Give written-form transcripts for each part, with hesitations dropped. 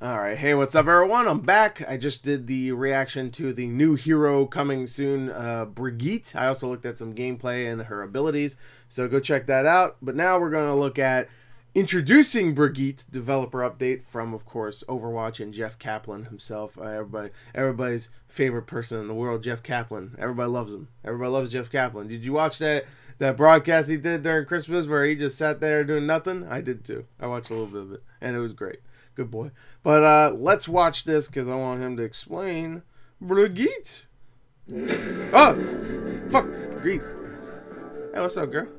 Alright, hey, what's up everyone? I'm back. I just did the reaction to the new hero coming soon, Brigitte. I also looked at some gameplay and her abilities, so go check that out. But now we're going to look at introducing Brigitte, developer update from, of course, Overwatch and Jeff Kaplan himself. Everybody's favorite person in the world, Jeff Kaplan. Everybody loves him. Everybody loves Jeff Kaplan. Did you watch that broadcast he did during Christmas where he just sat there doing nothing? I did too. I watched a little bit of it, and it was great. Good boy. But let's watch this because I want him to explain Brigitte. Oh! Fuck! Brigitte. Hey, what's up, girl?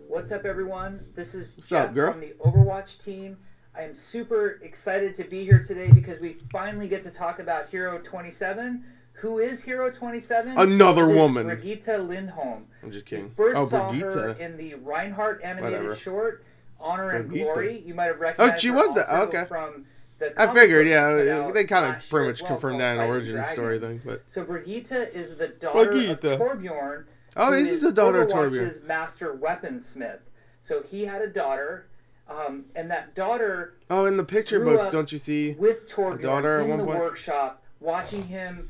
What's up, everyone? This is What's Jeff up, girl? from the Overwatch team. I am super excited to be here today because we finally get to talk about Hero 27. Who is Hero 27? Another woman. Brigitte Lindholm. I'm just kidding. We first saw Brigitte. her in the Reinhardt animated short, Honor and Brigitte. Glory. You might have recognized Oh, she her was that. also Okay. From the I figured, yeah. yeah. They kind of pretty much confirmed that in Fighting origin Dragon. story thing. But So Brigitte is the daughter Brigitte. of Torbjorn. Oh, who this is the daughter of Overwatch's Torbjorn. master weaponsmith. So he had a daughter, and that daughter. Oh, in the picture grew books, up don't you see with a Torbjorn daughter at in one the point? workshop, watching him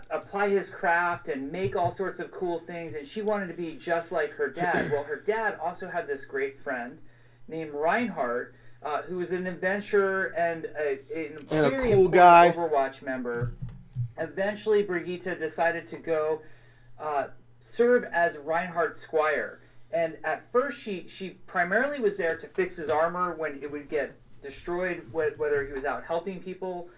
apply his craft and make all sorts of cool things, and she wanted to be just like her dad. Well, her dad also had this great friend named Reinhardt, who was an adventurer and a very cool important guy. Overwatch member. Eventually, Brigitte decided to go serve as Reinhardt's squire. And at first, she primarily was there to fix his armor when it would get destroyed, whether he was out helping people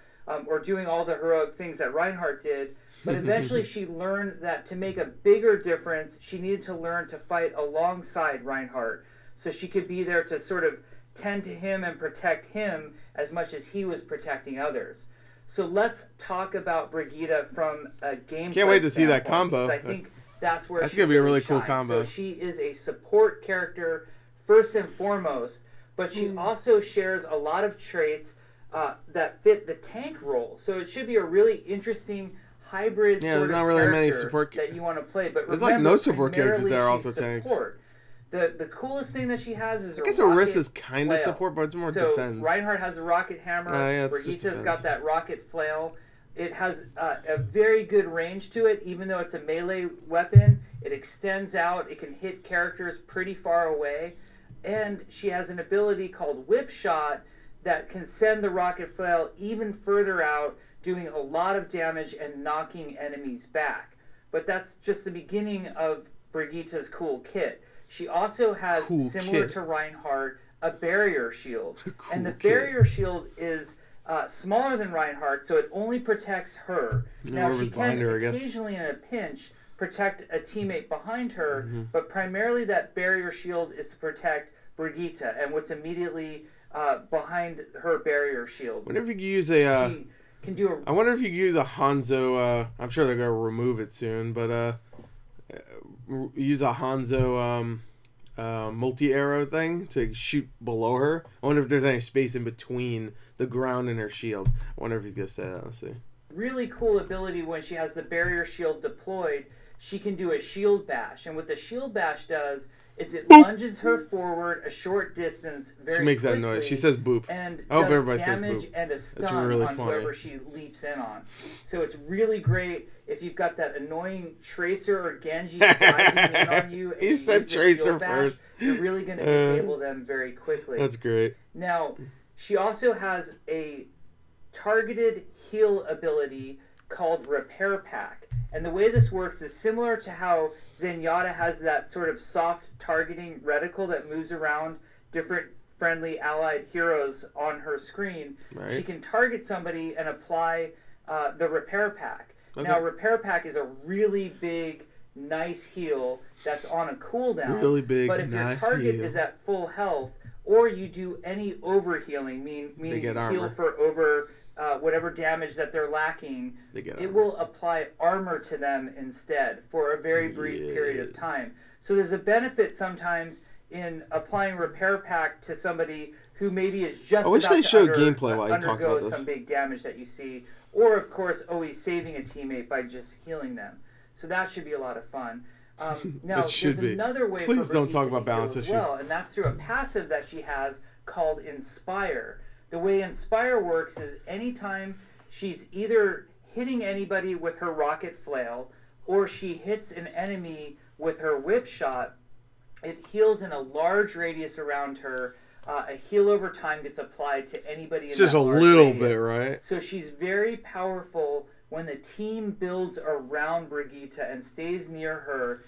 or doing all the heroic things that Reinhardt did. But eventually, she learned that to make a bigger difference, she needed to learn to fight alongside Reinhardt, so she could be there to sort of tend to him and protect him as much as he was protecting others. So let's talk about Brigitte from a gameplay Can't wait to see that standpoint, combo. because I think that's where That's she gonna be a really really cool shines. combo. So she is a support character first and foremost, but she also shares a lot of traits that fit the tank role. So it should be a really interesting hybrid Yeah, sort there's of not really many character support that you want to play. But There's like remember, no support characters that are primarily also she's tanks. support. The coolest thing that she has is I guess Orisa is kind of support, but it's more so defense. Reinhardt has a rocket hammer. Yeah, it's just Brigitte's defense. got that rocket flail. It has a very good range to it, even though it's a melee weapon. It extends out. It can hit characters pretty far away. And she has an ability called Whip Shot that can send the rocket flail even further out, doing a lot of damage and knocking enemies back. But that's just the beginning of Brigitte's cool kit. She also has, similar to Reinhardt, a barrier shield. And the barrier shield is smaller than Reinhardt, so it only protects her. Now, she can occasionally, in a pinch, protect a teammate behind her, but primarily that barrier shield is to protect Brigitte and what's immediately behind her barrier shield. I wonder if you could use a... She can do a... I wonder if you could use a Hanzo... I'm sure they're going to remove it soon, but use a Hanzo multi-arrow thing to shoot below her. I wonder if there's any space in between the ground and her shield. I wonder if he's going to say that. Let's see. Really cool ability when she has the barrier shield deployed. She can do a shield bash, and what the shield bash does is it lunges her forward a short distance very quickly. She makes that noise. She says boop. And I hope does everybody says damage boop. and a That's stun really on funny. whoever she leaps in on. So it's really great if you've got that annoying Tracer or Genji diving in on you. And He you said use the Tracer shield bash, first. You're really going to disable them very quickly. That's great. Now, she also has a targeted heal ability called Repair Pack. And the way this works is similar to how Zenyatta has that sort of soft targeting reticle that moves around different friendly allied heroes on her screen. Right. She can target somebody and apply the Repair Pack. Okay. Now, Repair Pack is a really big, nice heal that's on a cooldown. Really big, but if nice your target heal. is at full health, or you do any overhealing, meaning you get heal armor. for over whatever damage that they're lacking, it will apply armor to them instead for a very brief period of time. So there's a benefit sometimes in applying Repair Pack to somebody who maybe is just I wish about they to showed gameplay while you talked about undergo this. some big damage that you see, or of course always saving a teammate by just healing them. So that should be a lot of fun. Now, there's another way Please for don't Brigitte talk to about balance heal as issues. well, and that's through a passive that she has called Inspire. The way Inspire works is anytime she's either hitting anybody with her rocket flail or she hits an enemy with her whip shot, it heals in a large radius around her. A heal over time gets applied to anybody in that just a large little radius. bit, right? So she's very powerful when the team builds around Brigitte and stays near her,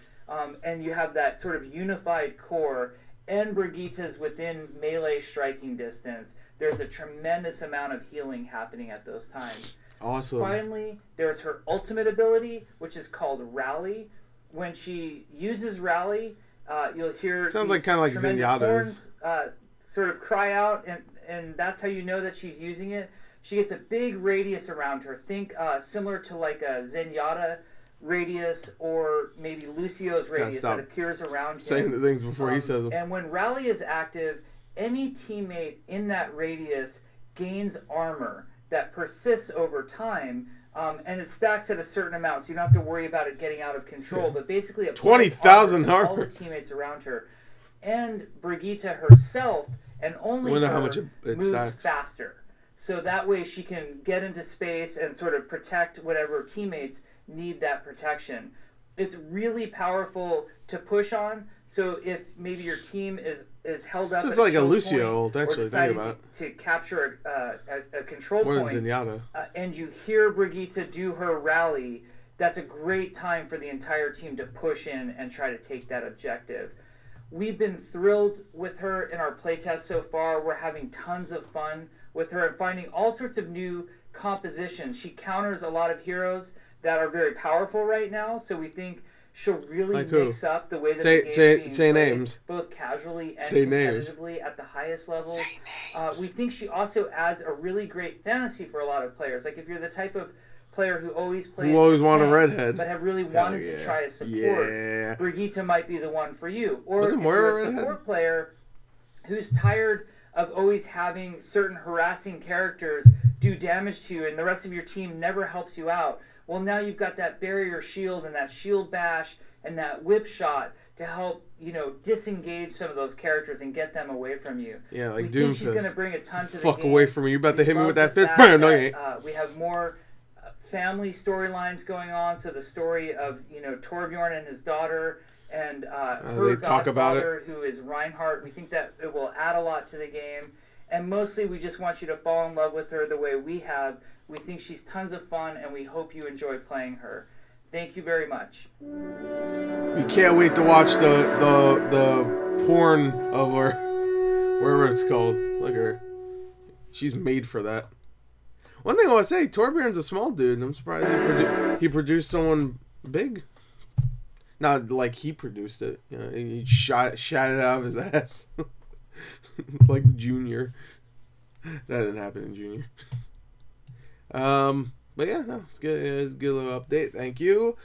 and you have that sort of unified core, and Brigitte's within melee striking distance. There's a tremendous amount of healing happening at those times. Awesome. Finally, there's her ultimate ability, which is called Rally. When she uses Rally, you'll hear sounds like kind of like Zenyatta's horns, sort of cry out, and that's how you know that she's using it. She gets a big radius around her. Think similar to like a Zenyatta radius or maybe Lucio's radius that appears around him. Saying the things before he says them. And when Rally is active, any teammate in that radius gains armor that persists over time, and it stacks at a certain amount, so you don't have to worry about it getting out of control. Yeah. But basically, it 20,000 armor all the teammates around her, and Brigitte herself, and only her, how much it moves stacks. faster. So that way, she can get into space and sort of protect whatever teammates need that protection. It's really powerful to push on. So if maybe your team is held up, it's like a Lucio, actually, think about it. To capture a control more point, than Zenyatta. And you hear Brigitte do her rally, that's a great time for the entire team to push in and try to take that objective. We've been thrilled with her in our playtest so far. We're having tons of fun with her and finding all sorts of new compositions. She counters a lot of heroes that are very powerful right now, so we think she'll really mix up the way that the game's being played, names, both casually and competitively at the highest levels. We think she also adds a really great fantasy for a lot of players. Like if you're the type of player who always plays, want a redhead, but have really wanted to try a support, Brigitte might be the one for you. Or if you're a support player who's tired of always having certain harassing characters do damage to you, and the rest of your team never helps you out. Well, now you've got that barrier shield and that shield bash and that whip shot to help, disengage some of those characters and get them away from you. Yeah, like Doomfist. We think she's going to bring a ton to the game. Fuck away from me. You're about to hit me with that fist. No, you ain't. We have more family storylines going on. So the story of, Torbjorn and his daughter and her godfather, who is Reinhardt. We think that it will add a lot to the game. And mostly we just want you to fall in love with her the way we have. We think she's tons of fun, and we hope you enjoy playing her. Thank you very much. We can't wait to watch the porn of her, wherever it's called. Look at her. She's made for that. One thing I want to say, Torbjorn's a small dude, and I'm surprised he produced someone big. Not like he produced it. He shot it out of his ass. Like Junior. That didn't happen in Junior. But yeah, no, it's good. It's a good little update. Thank you.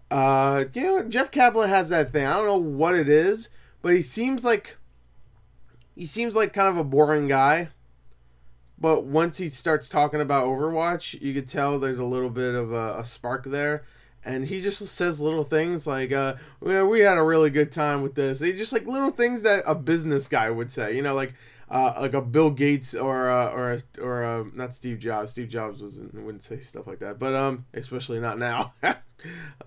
Jeff Kaplan has that thing. I don't know what it is, but he seems like kind of a boring guy. But once he starts talking about Overwatch, you could tell there's a little bit of a spark there. And he just says little things like, we had a really good time with this. He just like little things that a business guy would say, like a Bill Gates or not Steve Jobs. Steve Jobs wouldn't say stuff like that, but especially not now.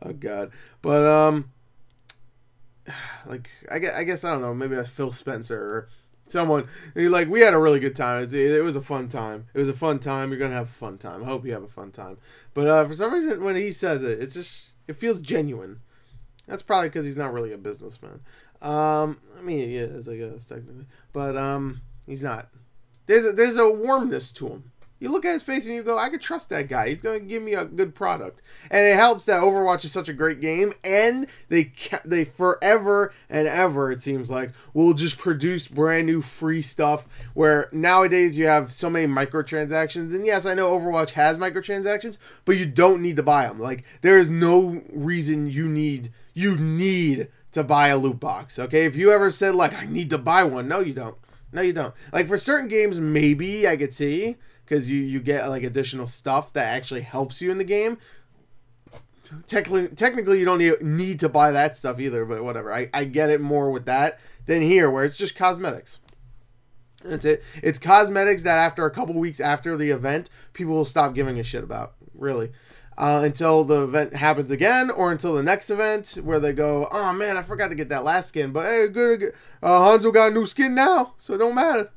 Oh God, but like I guess I don't know, maybe that's Phil Spencer or someone. Like, we had a really good time. It was a fun time. It was a fun time. You're gonna have a fun time. I hope you have a fun time. But for some reason, when he says it, it feels genuine. That's probably because he's not really a businessman. I mean, he is, I guess, technically, but he's not. There's a warmness to him. You look at his face and you go, I could trust that guy. He's going to give me a good product. And it helps that Overwatch is such a great game. And they forever and ever, it seems like, will just produce brand new free stuff. Where nowadays you have so many microtransactions. And yes, I know Overwatch has microtransactions, but you don't need to buy them. Like, there is no reason you need to buy a loot box. Okay? If you ever said, like, I need to buy one. No, you don't. No, you don't. Like, for certain games, maybe I could see, because you get like additional stuff that actually helps you in the game. Technically you don't need to buy that stuff either, but whatever. I get it more with that than here, where it's just cosmetics. That's it. It's cosmetics that after a couple weeks after the event, people will stop giving a shit about. Really. Until the event happens again, or until the next event where they go, oh man, I forgot to get that last skin, but hey, good. Hanzo got a new skin now, so it don't matter.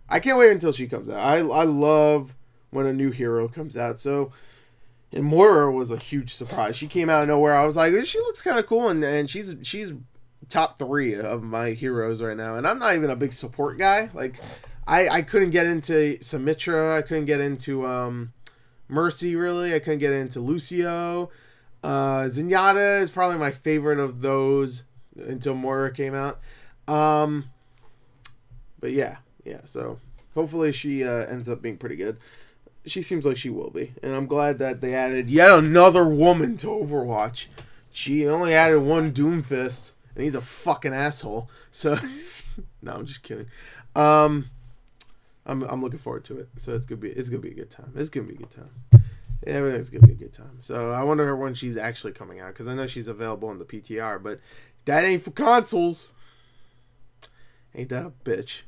I can't wait until she comes out. I love when a new hero comes out. So, and Moira was a huge surprise. She came out of nowhere. I was like, she looks kind of cool, and she's top 3 of my heroes right now. And I'm not even a big support guy. Like, I couldn't get into Symmetra. I couldn't get into Mercy, really. I couldn't get into Lucio. Zenyatta is probably my favorite of those until Moira came out. But yeah, so hopefully she ends up being pretty good. She seems like she will be. And I'm glad that they added yet another woman to Overwatch. She only added one Doomfist, and he's a fucking asshole. So, no, I'm just kidding. I'm looking forward to it. So it's gonna be a good time. It's gonna be a good time. Everything's gonna be a good time. So I wonder when she's actually coming out, because I know she's available in the PTR, but that ain't for consoles. Ain't that a bitch?